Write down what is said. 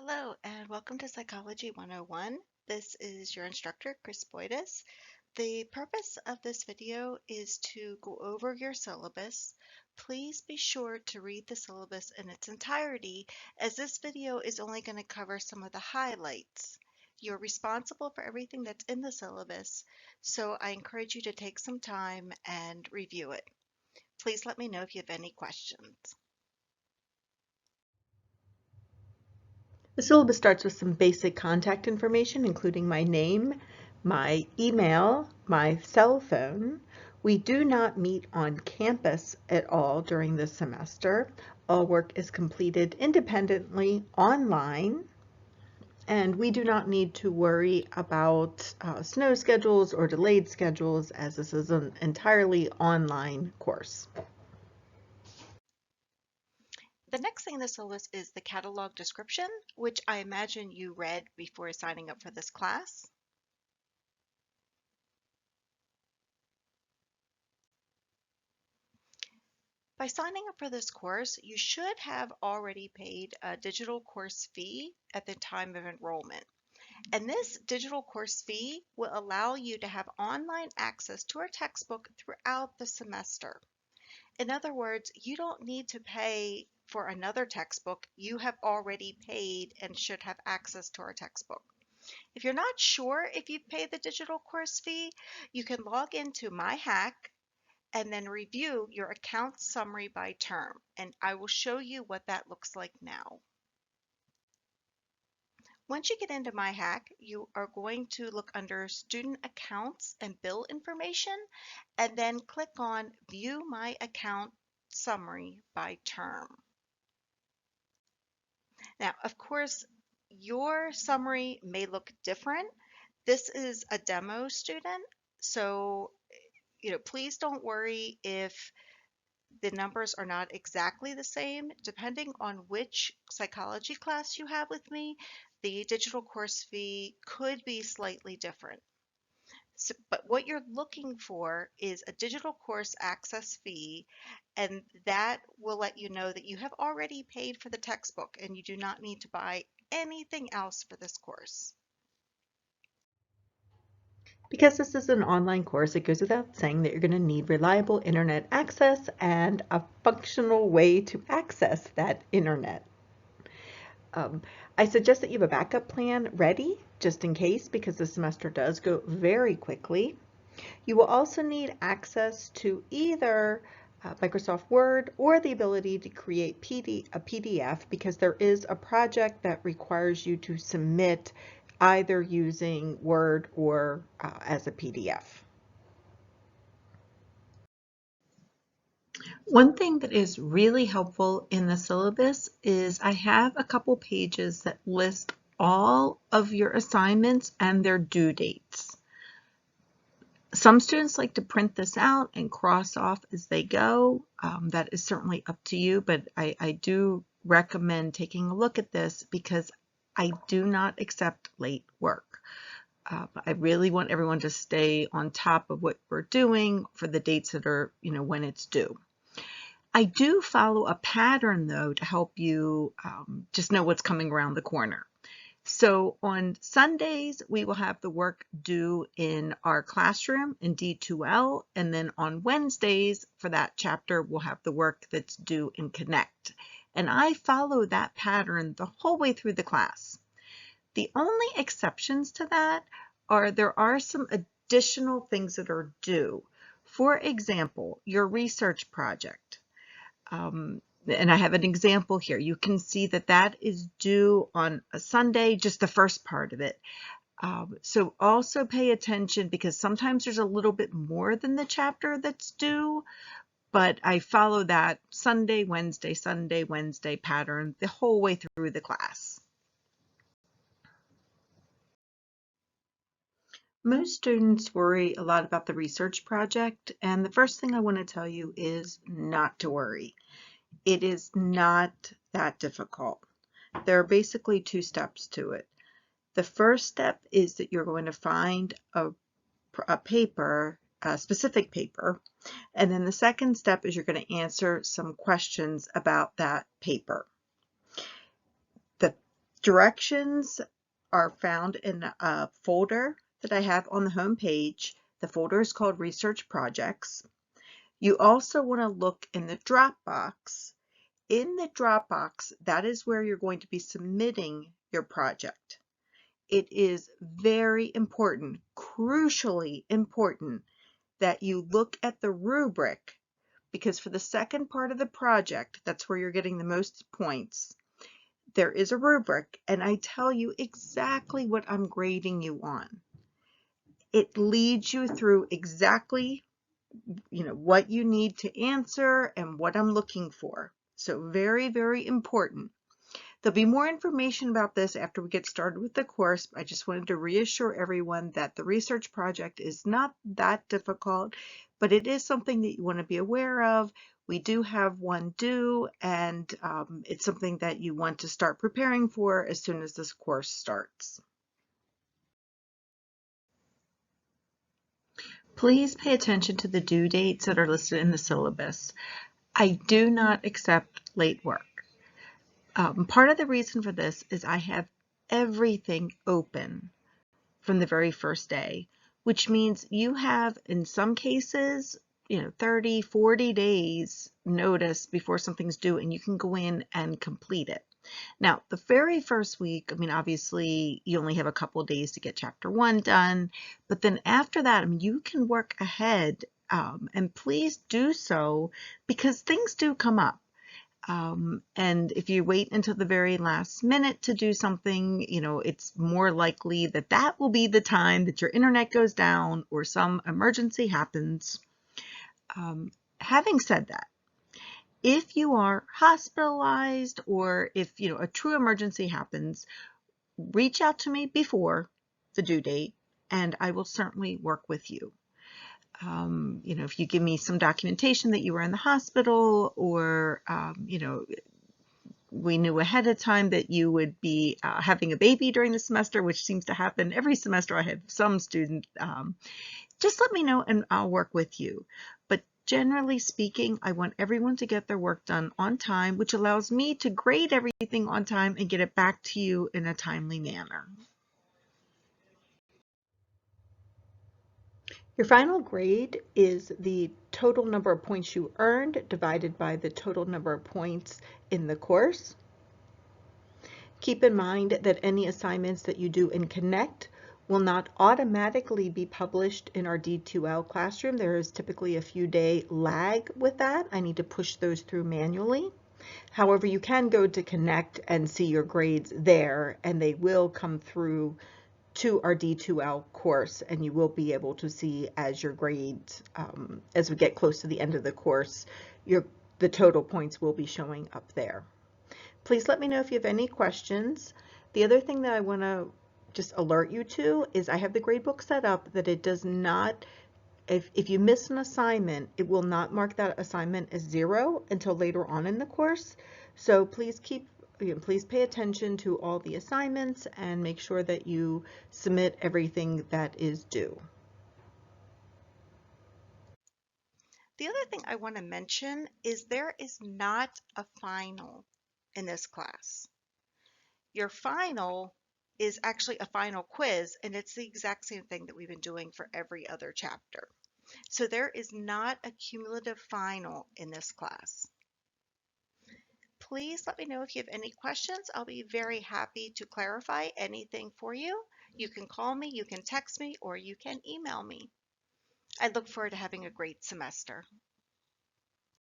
Hello and welcome to Psychology 101. This is your instructor, Chris Boydis. The purpose of this video is to go over your syllabus. Please be sure to read the syllabus in its entirety, as this video is only going to cover some of the highlights. You're responsible for everything that's in the syllabus, so I encourage you to take some time and review it. Please let me know if you have any questions. The syllabus starts with some basic contact information, including my name, my email, my cell phone. We do not meet on campus at all during this semester. All work is completed independently online, and we do not need to worry about snow schedules or delayed schedules, as this is an entirely online course. The next thing in the syllabus is the catalog description, which I imagine you read before signing up for this class. By signing up for this course, you should have already paid a digital course fee at the time of enrollment. And this digital course fee will allow you to have online access to our textbook throughout the semester. In other words, you don't need to pay for another textbook. You have already paid and should have access to our textbook. If you're not sure if you've paid the digital course fee, you can log into My Hack and then review your account summary by term. And I will show you what that looks like now. Once you get into My Hack, you are going to look under Student Accounts and Bill Information, and then click on View My Account Summary by Term. Now, of course, your summary may look different. This is a demo student, so please don't worry if the numbers are not exactly the same. Depending on which psychology class you have with me, the digital course fee could be slightly different. So, but what you're looking for is a digital course access fee, and that will let you know that you have already paid for the textbook and you do not need to buy anything else for this course. Because this is an online course, it goes without saying that you're going to need reliable internet access and a functional way to access that internet. I suggest that you have a backup plan ready just in case, because the semester does go very quickly. You will also need access to either Microsoft Word or the ability to create a PDF, because there is a project that requires you to submit either using Word or as a PDF. One thing that is really helpful in the syllabus is I have a couple pages that list all of your assignments and their due dates. Some students like to print this out and cross off as they go. That is certainly up to you, but I do recommend taking a look at this because I do not accept late work. I really want everyone to stay on top of what we're doing for the dates that are, when it's due. I do follow a pattern, though, to help you just know what's coming around the corner. So on Sundays, we will have the work due in our classroom in D2L, and then on Wednesdays for that chapter, we'll have the work that's due in Connect. And I follow that pattern the whole way through the class. The only exceptions to that are there are some additional things that are due. For example, your research project. And I have an example here. You can see that that is due on a Sunday, just the first part of it. So also pay attention, because sometimes there's a little bit more than the chapter that's due, but I follow that Sunday, Wednesday pattern the whole way through the class. Most students worry a lot about the research project, and the first thing I want to tell you is not to worry. It is not that difficult. There are basically two steps to it. The first step is that you're going to find a paper, a specific paper, and then the second step is you're going to answer some questions about that paper. The Directions are found in a folder that I have on the home page. The folder is called Research Projects. You also want to look in the Dropbox. In the Dropbox, that is where you're going to be submitting your project. It is very important, crucially important, that you look at the rubric, because for the second part of the project, that's where you're getting the most points. There is a rubric, and I tell you exactly what I'm grading you on. It leads you through exactly, what you need to answer and what I'm looking for. So very, very important. There'll be more information about this after we get started with the course. I just wanted to reassure everyone that the research project is not that difficult, but it is something that you want to be aware of. We do have one due, and it's something that you want to start preparing for as soon as this course starts. Please pay attention to the due dates that are listed in the syllabus. I do not accept late work. Part of the reason for this is I have everything open from the very first day, which means you have, in some cases, 30, 40 days notice before something's due, and you can go in and complete it. Now, the very first week, obviously, you only have a couple of days to get chapter 1 done, but then after that, you can work ahead, and please do so, because things do come up. And if you wait until the very last minute to do something, it's more likely that that will be the time that your internet goes down or some emergency happens. Having said that, if you are hospitalized or if a true emergency happens, reach out to me before the due date and I will certainly work with you. If you give me some documentation that you were in the hospital, or we knew ahead of time that you would be having a baby during the semester, which seems to happen every semester. I have some student, just let me know and I'll work with you. But generally speaking, I want everyone to get their work done on time, which allows me to grade everything on time and get it back to you in a timely manner. Your final grade is the total number of points you earned divided by the total number of points in the course. Keep in mind that any assignments that you do in Connect will not automatically be published in our D2L classroom. There is typically a few day lag with that. I need to push those through manually. However, you can go to Connect and see your grades there, and they will come through to our D2L course, and you will be able to see as your grades, as we get close to the end of the course, the total points will be showing up there. Please let me know if you have any questions. The other thing that I want to just alert you to is I have the gradebook set up that it does not, if you miss an assignment, it will not mark that assignment as 0 until later on in the course. So please please pay attention to all the assignments and make sure that you submit everything that is due. The other thing I want to mention is there is not a final in this class. Your final is actually a final quiz, and it's the exact same thing that we've been doing for every other chapter. So there is not a cumulative final in this class. Please let me know if you have any questions. I'll be very happy to clarify anything for you. You can call me, you can text me, or you can email me. I look forward to having a great semester.